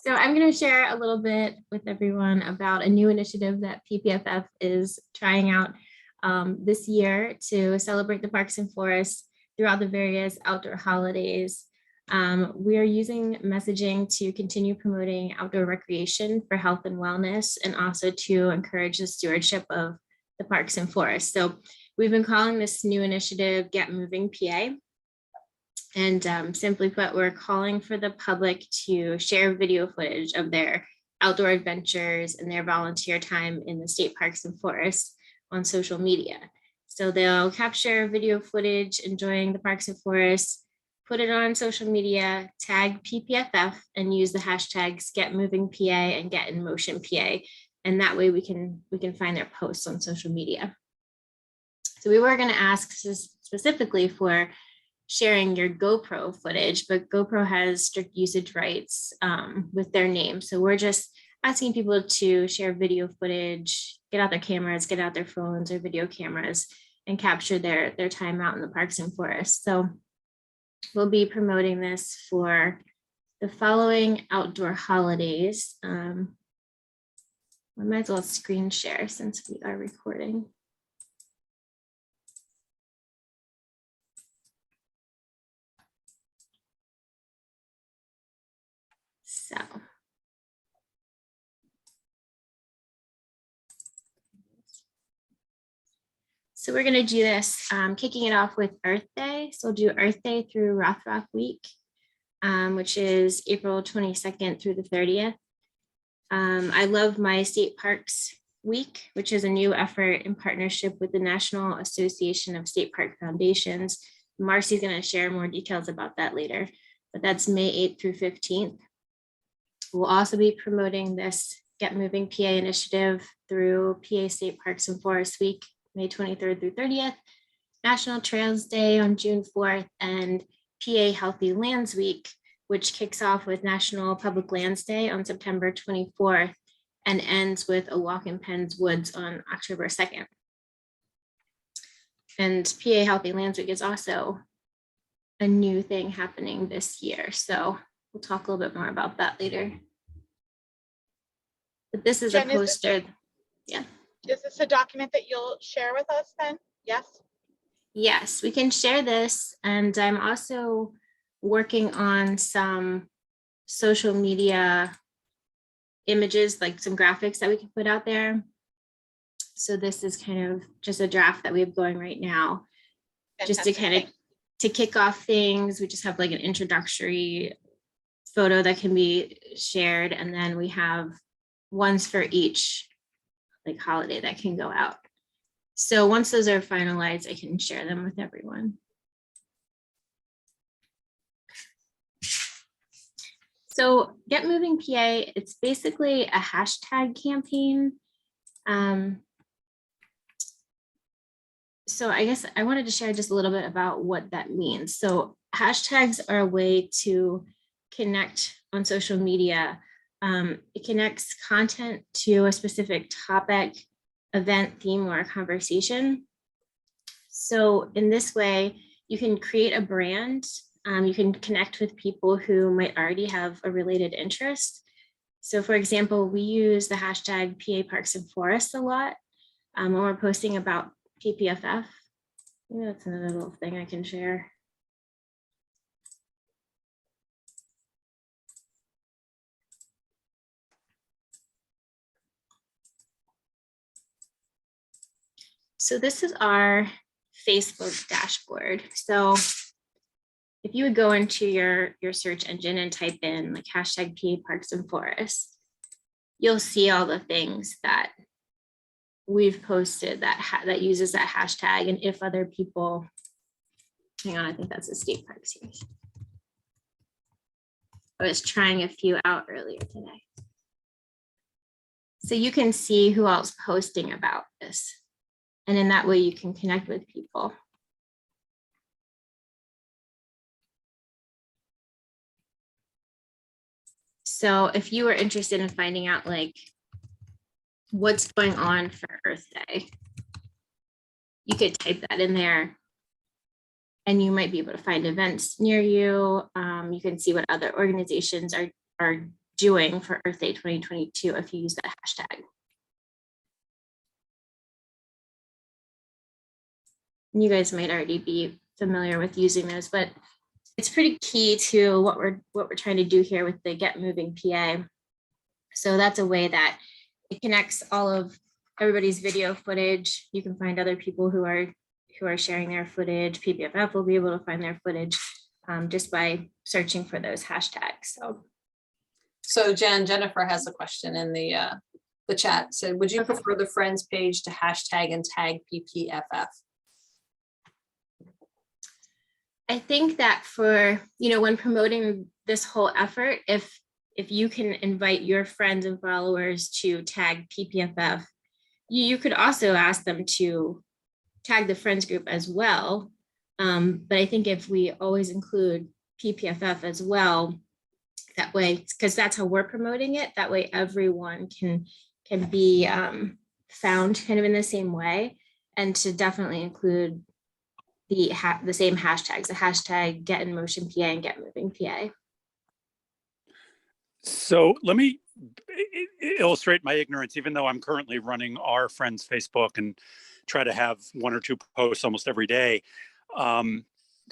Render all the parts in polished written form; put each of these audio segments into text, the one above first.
So I'm going to share a little bit with everyone about a new initiative that PPFF is trying out this year to celebrate the parks and forests throughout the various outdoor holidays. We are using messaging to continue promoting outdoor recreation for health and wellness, and also to encourage the stewardship of the parks and forests. So we've been calling this new initiative Get Moving PA. And simply put, we're calling for the public to share video footage of their outdoor adventures and their volunteer time in the state parks and forests on social media. So they'll capture video footage enjoying the parks and forests, put it on social media, tag PPFF, and use the hashtags GetMovingPA and GetInMotionPA. And that way we can find their posts on social media. So we were going to ask specifically for sharing your GoPro footage, but GoPro has strict usage rights with their name. So we're just asking people to share video footage, get out their cameras, get out their phones or video cameras, and capture their time out in the parks and forests. So we'll be promoting this for the following outdoor holidays. I might as well screen share since we are recording. So we're going to do this, kicking it off with Earth Day. So we'll do Earth Day through Rothrock Week, which is April 22nd through the 30th. I love my State Parks Week, which is a new effort in partnership with the National Association of State Park Foundations. Marcy's going to share more details about that later, but that's May 8th through 15th. We'll also be promoting this Get Moving PA initiative through PA State Parks and Forests Week, May 23rd through 30th, National Trails Day on June 4th, and PA Healthy Lands Week, which kicks off with National Public Lands Day on September 24th and ends with a walk in Penn's Woods on October 2nd. And PA Healthy Lands Week is also a new thing happening this year. So we'll talk a little bit more about that later. But this is Jen, a poster. Yeah. Is this a document that you'll share with us then? Yes? Yes, we can share this. And I'm also working on some social media images, like some graphics that we can put out there. So this is kind of just a draft that we have going right now. Fantastic. Just to kind of to kick off things. We just have like an introductory photo that can be shared. And then we have ones for each like holiday that can go out. So once those are finalized, I can share them with everyone. So Get Moving PA, it's basically a hashtag campaign. So I guess I wanted to share just a little bit about what that means. So hashtags are a way to connect on social media. It connects content to a specific topic, event, theme, or a conversation. So in this way, you can create a brand. You can connect with people who might already have a related interest. So for example, we use the hashtag PA Parks and Forests a lot when we're posting about PPFF. Maybe that's another little thing I can share. So this is our Facebook dashboard. So if you would go into your search engine and type in like hashtag PA Parks and Forests, you'll see all the things that we've posted that uses that hashtag. And if other people, hang on, I think that's the state parks here. I was trying a few out earlier today. So you can see who else posting about this. And in that way, you can connect with people. So if you were interested in finding out like what's going on for Earth Day, you could type that in there and you might be able to find events near you. You can see what other organizations are doing for Earth Day 2022 if you use that hashtag. You guys might already be familiar with using those, but it's pretty key to what we're trying to do here with the Get Moving PA. So that's a way that it connects all of everybody's video footage. You can find other people who are sharing their footage. PPFF will be able to find their footage just by searching for those hashtags. So Jennifer has a question in the chat. So would you prefer the Friends page to hashtag and tag PPFF? I think that for, when promoting this whole effort, if you can invite your friends and followers to tag PPFF, you could also ask them to tag the friends group as well. But I think if we always include PPFF as well, that way, because that's how we're promoting it, that way everyone can be found kind of in the same way, and to definitely include the same hashtags, the hashtag Get in Motion PA and Get Moving PA. So let me illustrate my ignorance, even though I'm currently running our friends Facebook and try to have 1 or 2 posts almost every day. To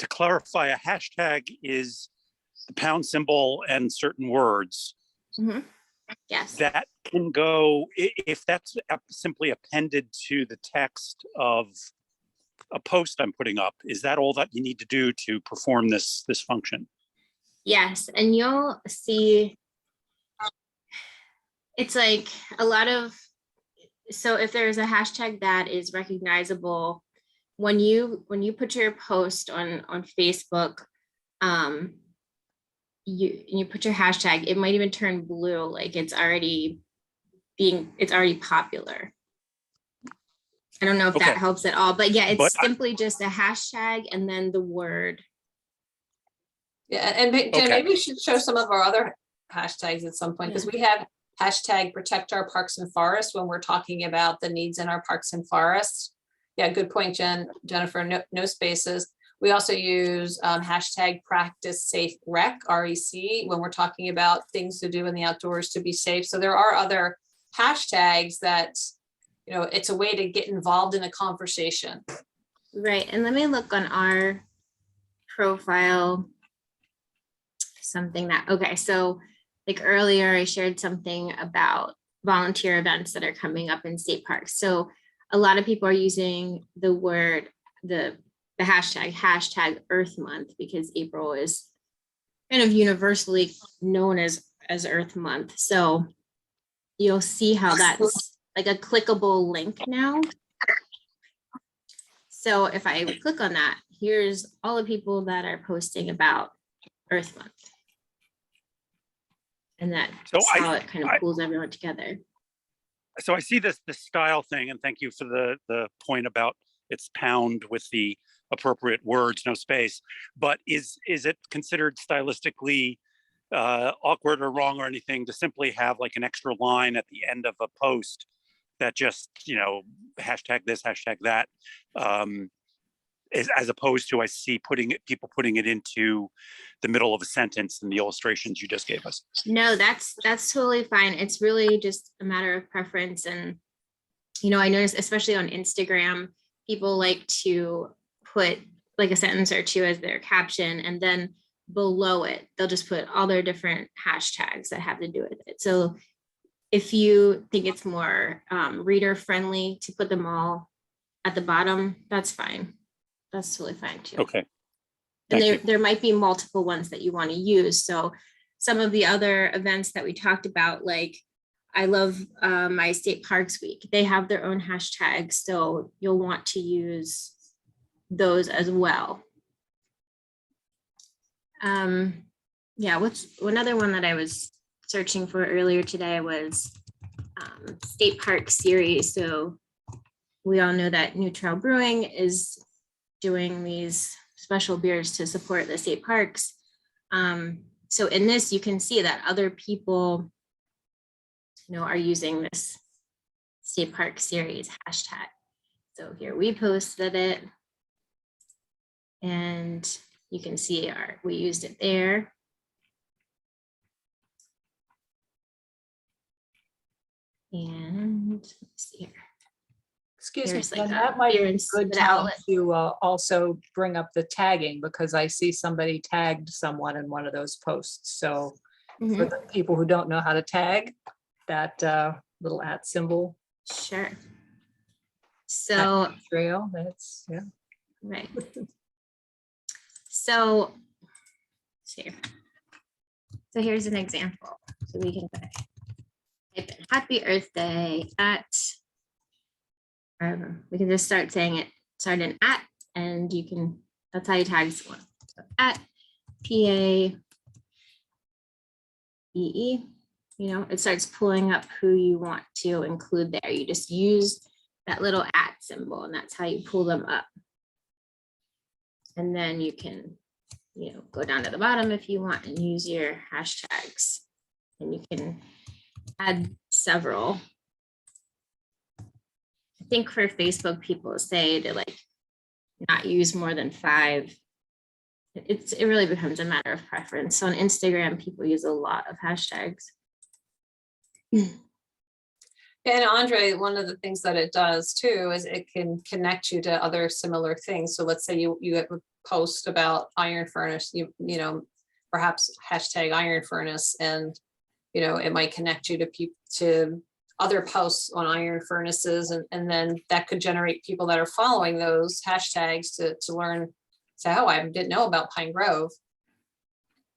clarify, a hashtag is the pound symbol and certain words. Mm-hmm. Yes. That can go, if that's simply appended to the text of a post I'm putting up, is that all that you need to do to perform this function? Yes, and you'll see it's like a lot of, so if there's a hashtag that is recognizable, when you put your post on Facebook, you put your hashtag, it might even turn blue, like it's already popular. I don't know if that helps at all, but yeah, it's simply just a hashtag and then the word. Yeah, and maybe we should show some of our other hashtags at some point, because we have hashtag protect our parks and forests when we're talking about the needs in our parks and forests. Yeah, good point, Jennifer, no spaces. We also use hashtag practice safe rec, REC, when we're talking about things to do in the outdoors to be safe. So there are other hashtags that, it's a way to get involved in a conversation. Right, and let me look on our profile, so like earlier I shared something about volunteer events that are coming up in state parks. So a lot of people are using the hashtag Earth Month, because April is kind of universally known as Earth Month. So you'll see how that's like a clickable link now. So if I click on that, here's all the people that are posting about Earth Month. And that's how it kind of pulls everyone together. So I see this style thing, and thank you for the point about it's pound with the appropriate words, no space. But is it considered stylistically awkward or wrong or anything to simply have like an extra line at the end of a post that just, hashtag this, hashtag that, as opposed to I see people putting it into the middle of a sentence in the illustrations you just gave us? No, that's totally fine. It's really just a matter of preference. And, I noticed, especially on Instagram, people like to put like a sentence or two as their caption, and then below it, they'll just put all their different hashtags that have to do with it. So if you think it's more reader friendly to put them all at the bottom, that's fine. That's totally fine too. Okay. And there might be multiple ones that you want to use. So some of the other events that we talked about, like I love my state parks week, they have their own hashtags. So you'll want to use those as well. What's one other one that I was searching for earlier today was state park series. So we all know that New Trail Brewing is doing these special beers to support the state parks. So in this, you can see that other people, are using this state park series hashtag. So here we posted it, and you can see we used it there. And let's see here. Excuse me, There's like Jen, a that might be a clearance good for the time outlet. to also bring up the tagging, because I see somebody tagged someone in one of those posts. So for Mhm, the people who don't know how to tag, that little @ symbol Sure. So, trail, that's, yeah. right. So, let's see here. So here's an example. So we can type in Happy Earth Day at, we can just start saying it, start an @ and you can, that's how you tag someone. So @ PAEE, you know, it starts pulling up who you want to include there. You just use that little @ symbol and that's how you pull them up. And then you can, you know, go down to the bottom if you want and use your hashtags. And you can add several. I think for Facebook, people say to like not use more than 5. It really becomes a matter of preference. So on Instagram, people use a lot of hashtags. And Andre, one of the things that it does too is it can connect you to other similar things. So let's say you have a post about iron furnace, you know, perhaps hashtag iron furnace, and you know, it might connect you to other posts on iron furnaces, and then that could generate people that are following those hashtags to learn, say, oh, I didn't know about Pine Grove.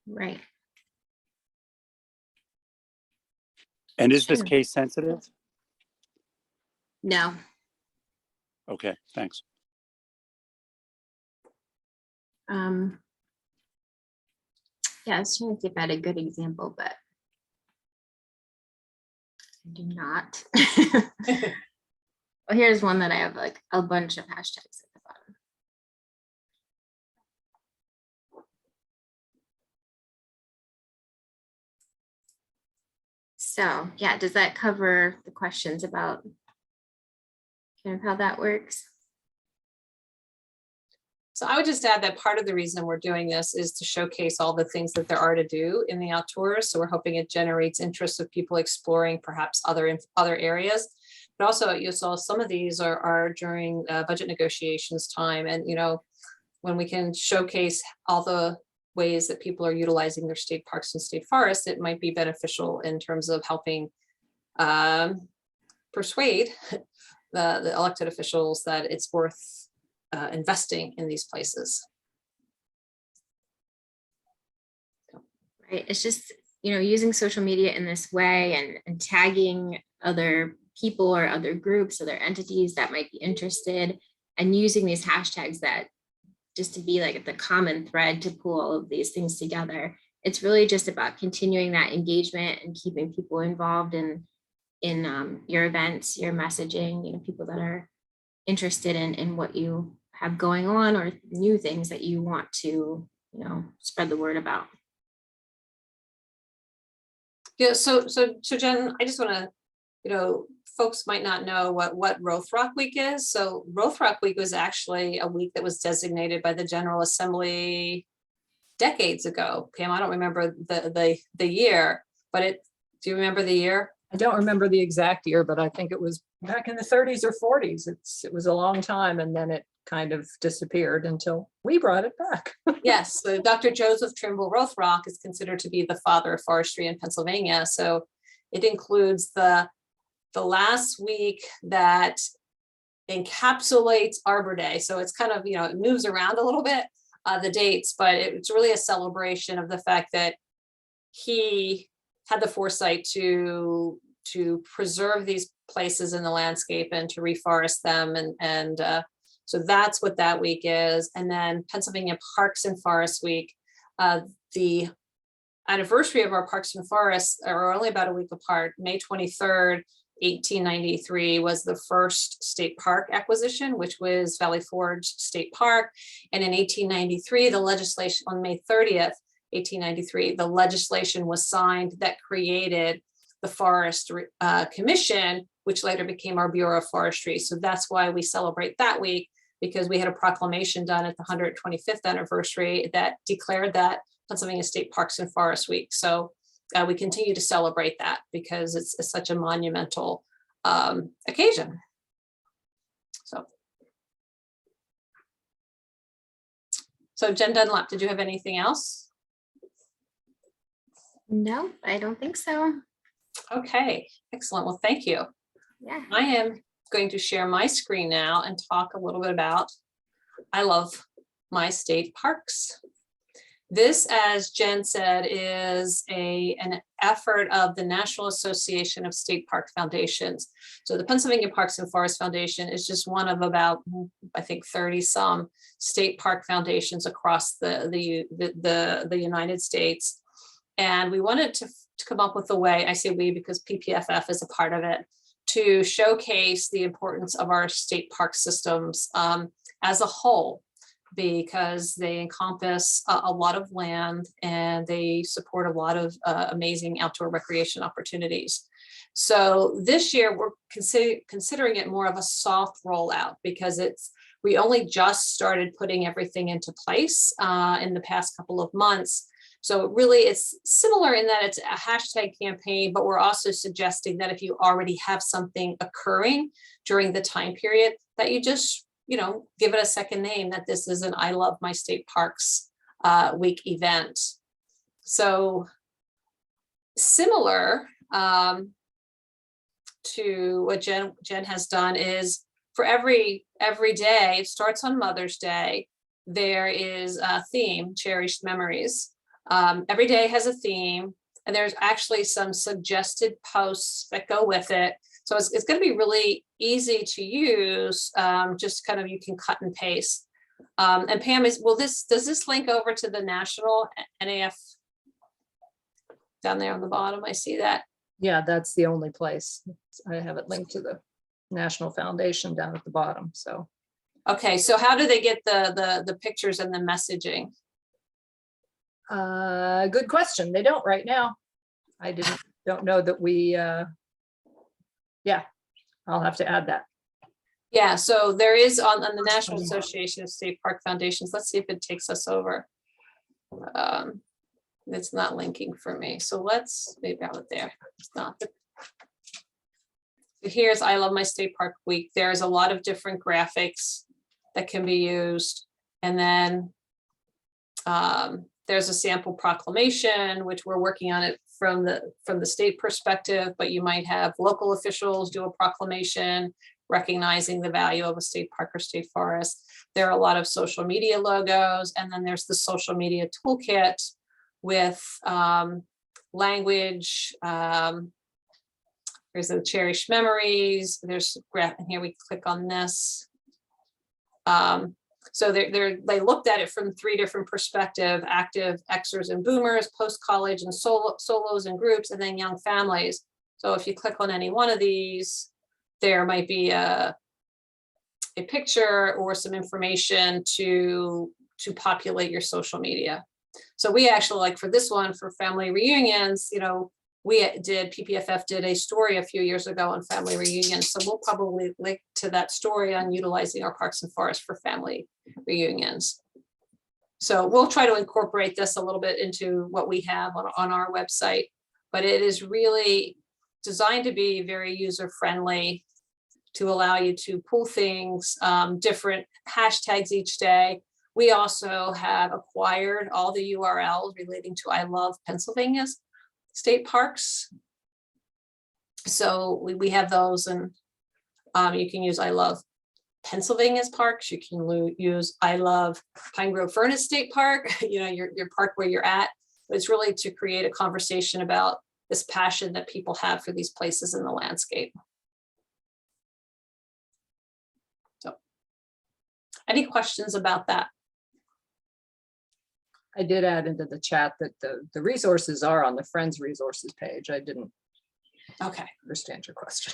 Right. And is this Sure. case sensitive? No. Okay, thanks. Yeah, I was trying to see if I had a good example, but I do not. Well, here's one that I have like a bunch of hashtags at the bottom. So yeah, does that cover the questions about kind of how that works? So I would just add that part of the reason we're doing this is to showcase all the things that there are to do in the outdoors. So we're hoping it generates interest of people exploring perhaps other areas. But also you saw some of these are during budget negotiations time. And, you know, when we can showcase all the ways that people are utilizing their state parks and state forests, it might be beneficial in terms of helping persuade the elected officials that it's worth investing in these places. Right, it's just, you know, using social media in this way and tagging other people or other groups, other entities that might be interested, and using these hashtags that just to be like the common thread to pull all of these things together. It's really just about continuing that engagement and keeping people involved in your events, your messaging, you know, people that are interested in what you have going on or new things that you want to, you know, spread the word about. Yeah, so Jen, I just want to, you know, folks might not know what Rothrock Week is. So Rothrock Week was actually a week that was designated by the General Assembly decades ago. Pam, I don't remember the year, but do you remember the year? I don't remember the exact year, but I think it was back in the 30s or 40s. It was a long time, and then it kind of disappeared until we brought it back. Yes, so Dr. Joseph Trimble Rothrock is considered to be the father of forestry in Pennsylvania. So it includes the last week that encapsulates Arbor Day. So it's kind of, you know, it moves around a little bit, the dates, but it's really a celebration of the fact that he had the foresight to preserve these places in the landscape and to reforest them. And so that's what that week is. And then Pennsylvania Parks and Forests Week, the anniversary of our parks and forests are only about a week apart. May 23rd, 1893 was the first state park acquisition, which was Valley Forge State Park. And in 1893, the legislation on May 30th, 1893, the legislation was signed that created the Forest Commission, which later became our Bureau of Forestry. So that's why we celebrate that week, because we had a proclamation done at the 125th anniversary that declared that Pennsylvania State Parks and Forest Week. So we continue to celebrate that because it's such a monumental occasion. So Jen Dunlap, did you have anything else? No, I don't think so. Okay, excellent. Well, thank you. Yeah. I am going to share my screen now and talk a little bit about I Love My State Parks. This, as Jen said, is an effort of the National Association of State Park Foundations. So the Pennsylvania Parks and Forest Foundation is just one of about, I think, 30 some state park foundations across the United States. And we wanted to come up with a way, I say we because PPFF is a part of it, to showcase the importance of our state park systems as a whole, because they encompass a lot of land and they support a lot of amazing outdoor recreation opportunities. So this year we're considering it more of a soft rollout because we only just started putting everything into place in the past couple of months. So really it's similar in that it's a hashtag campaign, but we're also suggesting that if you already have something occurring during the time period, that you just, give it a second name, that this is an I Love My State Parks week event. So similar to what Jen has done is for every day, it starts on Mother's Day, there is a theme, Cherished Memories. Every day has a theme, and there's actually some suggested posts that go with it. So it's going to be really easy to use, just kind of you can cut and paste. And Pam, does this link over to the national NAF down there on the bottom? I see that. Yeah, that's the only place. I have it linked to the National Foundation down at the bottom, so. Okay, so how do they get the pictures and the messaging? Good question. They don't right now. I don't know that we, yeah, I'll have to add that. Yeah, so there is on the National Association of State Park Foundations. Let's see if it takes us over. It's not linking for me. So let's maybe out there. It's not. So here's I Love My State Park Week. There's a lot of different graphics that can be used. And then there's a sample proclamation, which we're working on it from the state perspective, but you might have local officials do a proclamation recognizing the value of a state park or state forest. There are a lot of social media logos, and then there's the social media toolkit with language. There's the Cherished Memories. There's graph, and here we click on this. So they looked at it from 3 different perspectives: active, Xers and boomers, post-college and solos and groups, and then young families. So if you click on any one of these, there might be a picture or some information to populate your social media. So we actually, like for this one, for family reunions, PPFF did a story a few years ago on family reunions. So we'll probably link to that story on utilizing our parks and forests for family reunions. So we'll try to incorporate this a little bit into what we have on our website, but it is really designed to be very user-friendly, to allow you to pull things, different hashtags each day. We also have acquired all the URLs relating to I Love Pennsylvania's state parks. So we have those, and you can use I Love Pennsylvania's parks. You can use I Love Pine Grove Furnace State Park, your park where you're at. But it's really to create a conversation about this passion that people have for these places in the landscape. So, any questions about that? I did add into the chat that the resources are on the Friends resources page. I didn't understand your question.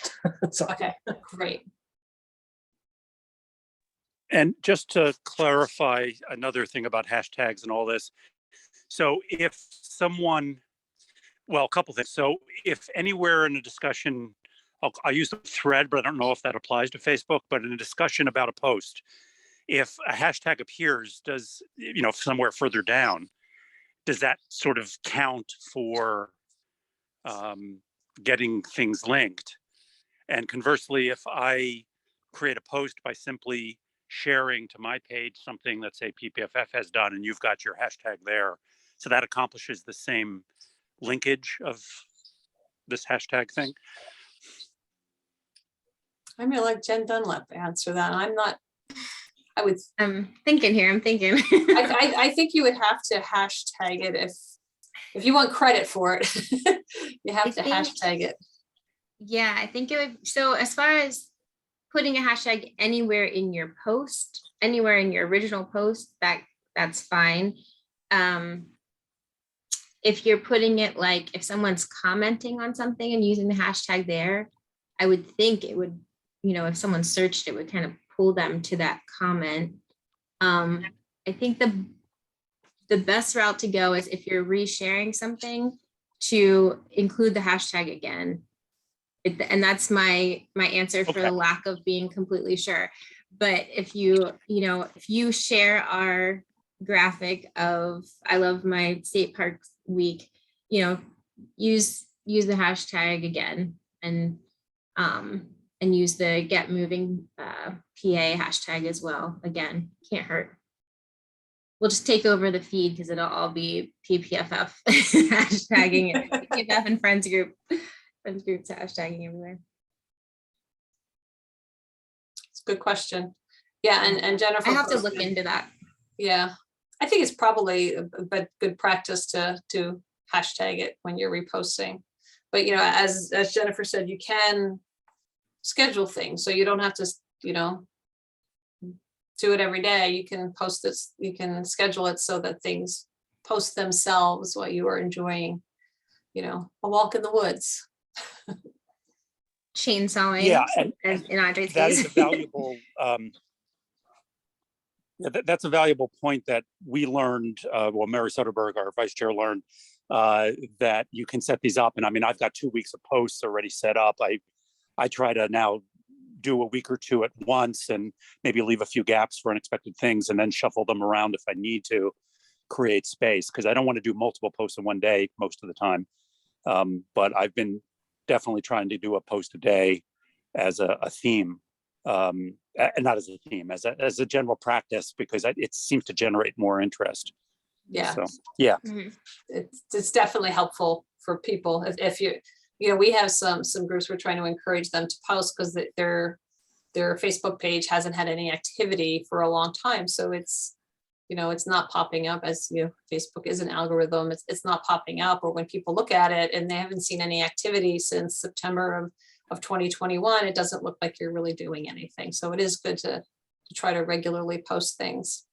Sorry. Okay, great. And just to clarify another thing about hashtags and all this. So if someone, well, a couple things. So if anywhere in a discussion, I use the thread, but I don't know if that applies to Facebook, but in a discussion about a post, if a hashtag appears, somewhere further down, does that sort of count for getting things linked? And conversely, if I create a post by simply sharing to my page something that say PPFF has done and you've got your hashtag there, so that accomplishes the same linkage of this hashtag thing. I'm gonna let Jen Dunlap answer that. I'm not, I would, I'm thinking here, I'm thinking. I think you would have to hashtag it if you want credit for it. You have I to think- hashtag it. Yeah, I think it would, so as far as putting a hashtag anywhere in your post, anywhere in your original post, that's fine. If you're putting it like, if someone's commenting on something and using the hashtag there, I would think it would, if someone searched, it would kind of pull them to that comment. I think the best route to go is if you're resharing something to include the hashtag again. And that's my answer for Okay. the lack of being completely sure. But if you share our graphic of I love my state parks week, use the hashtag again and use the get moving PA hashtag as well. Again, can't hurt. We'll just take over the feed because it'll all be PPFF hashtagging it. PPFF and friends groups hashtagging everywhere. It's a good question. Yeah, and Jennifer. I have to look posted- into that. Yeah, I think it's probably a good practice to hashtag it when you're reposting. But as Jennifer said, you can schedule things, so you don't have to do it every day. You can post this, you can schedule it so that things post themselves while you are enjoying, a walk in the woods. Chainsawing. Yeah, and as in Andre's that case. is a valuable that's a valuable point that we learned. Mary Soderberg, our vice chair, learned that you can set these up. And I mean, I've got 2 weeks of posts already set up. I try to now do a week or two at once and maybe leave a few gaps for unexpected things and then shuffle them around if I need to create space, because I don't want to do multiple posts in one day most of the time. But I've been definitely trying to do a post a day as a theme, and not as a theme, as a general practice, because it seems to generate more interest. Yeah. So, yeah. Mhm. It's definitely helpful for people if you we have some groups we're trying to encourage them to post because their Facebook page hasn't had any activity for a long time, so it's it's not popping up, as Facebook is an algorithm. It's not popping up, or when people look at it and they haven't seen any activity since September of 2021, it doesn't look like you're really doing anything. So it is good to try to regularly post things.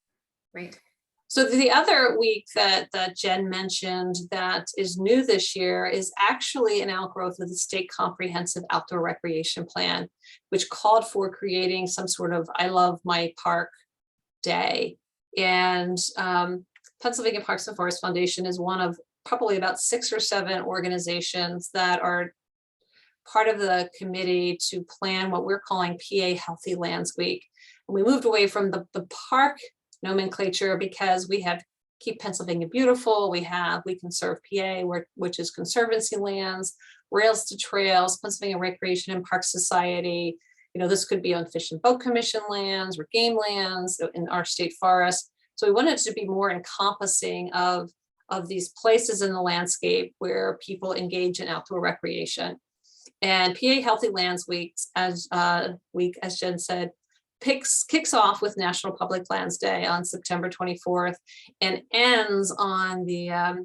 Right. So the other week that Jen mentioned that is new this year is actually an outgrowth of the state comprehensive outdoor recreation plan, which called for creating some sort of I love my park day. And Pennsylvania Parks and Forest Foundation is one of probably about 6 or 7 organizations that are part of the committee to plan what we're calling PA Healthy Lands Week. And we moved away from the park nomenclature because we have Keep Pennsylvania Beautiful, we Conserve PA, which is conservancy lands, Rails to Trails, Pennsylvania Recreation and Park Society. This could be on Fish and Boat Commission lands or game lands in our state forest. So we wanted it to be more encompassing of these places in the landscape where people engage in outdoor recreation. And PA Healthy Lands Week, as Jen said, kicks off with National Public Lands Day on September 24th and ends on the A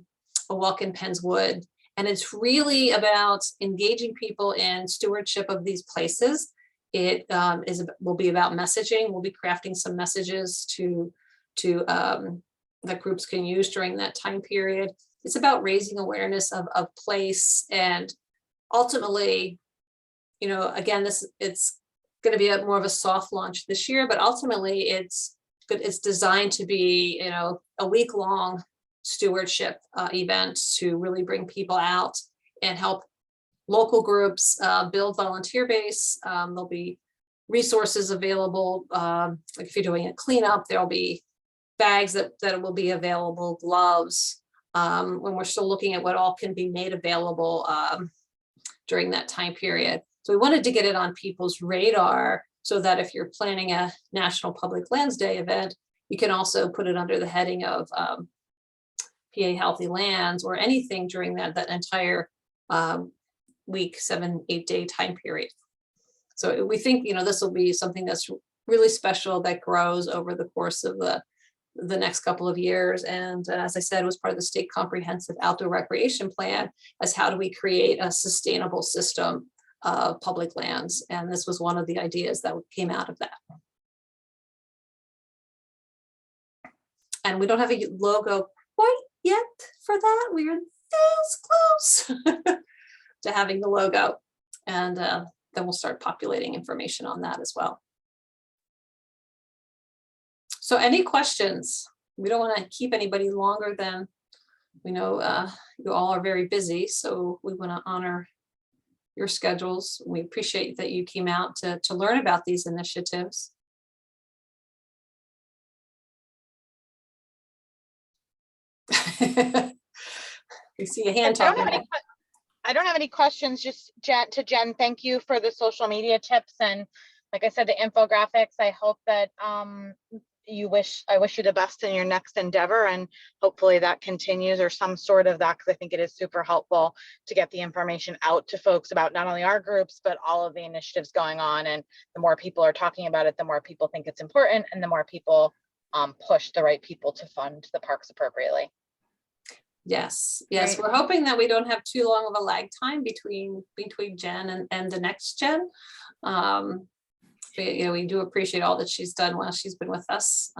Walk in Penn's Wood. And it's really about engaging people in stewardship of these places. It will be about messaging. We'll be crafting some messages to that groups can use during that time period. It's about raising awareness of place, and ultimately, again, it's going to be more of a soft launch this year, but ultimately it's designed to be a week-long stewardship event to really bring people out and help local groups build volunteer base. There'll be resources available. Like if you're doing a cleanup, there'll be bags that will be available, gloves, when we're still looking at what all can be made available during that time period. So we wanted to get it on people's radar so that if you're planning a National Public Lands Day event, you can also put it under the heading of PA Healthy Lands or anything during that entire week, 7-8 day time period. So we think, this will be something that's really special that grows over the course of the next couple of years. And as I said, it was part of the state comprehensive outdoor recreation plan as how do we create a sustainable system of public lands. And this was one of the ideas that came out of that. And we don't have a logo quite yet for that. We are this close to having the logo. And then we'll start populating information on that as well. So any questions? We don't want to keep anybody longer than, we know you all are very busy, so we want to honor your schedules. We appreciate that you came out to learn about these initiatives. You see a hand talking. I don't have any questions, just Jen, thank you for the social media tips. And like I said, the infographics, I hope that I wish you the best in your next endeavor, and hopefully that continues or some sort of that, because I think it is super helpful to get the information out to folks about not only our groups, but all of the initiatives going on. And the more people are talking about it, the more people think it's important, and the more people push the right people to fund the parks appropriately. Yes, Right. we're hoping that we don't have too long of a lag time between Jen and the next Jen. We do appreciate all that she's done while she's been with us.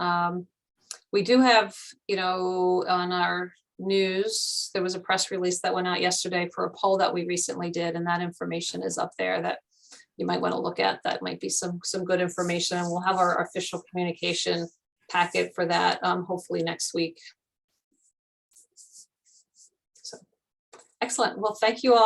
We do have, on our news, there was a press release that went out yesterday for a poll that we recently did, and that information is up there that you might want to look at. That might be some good information, and we'll have our official communication packet for that hopefully next week. So excellent. Well, thank you all.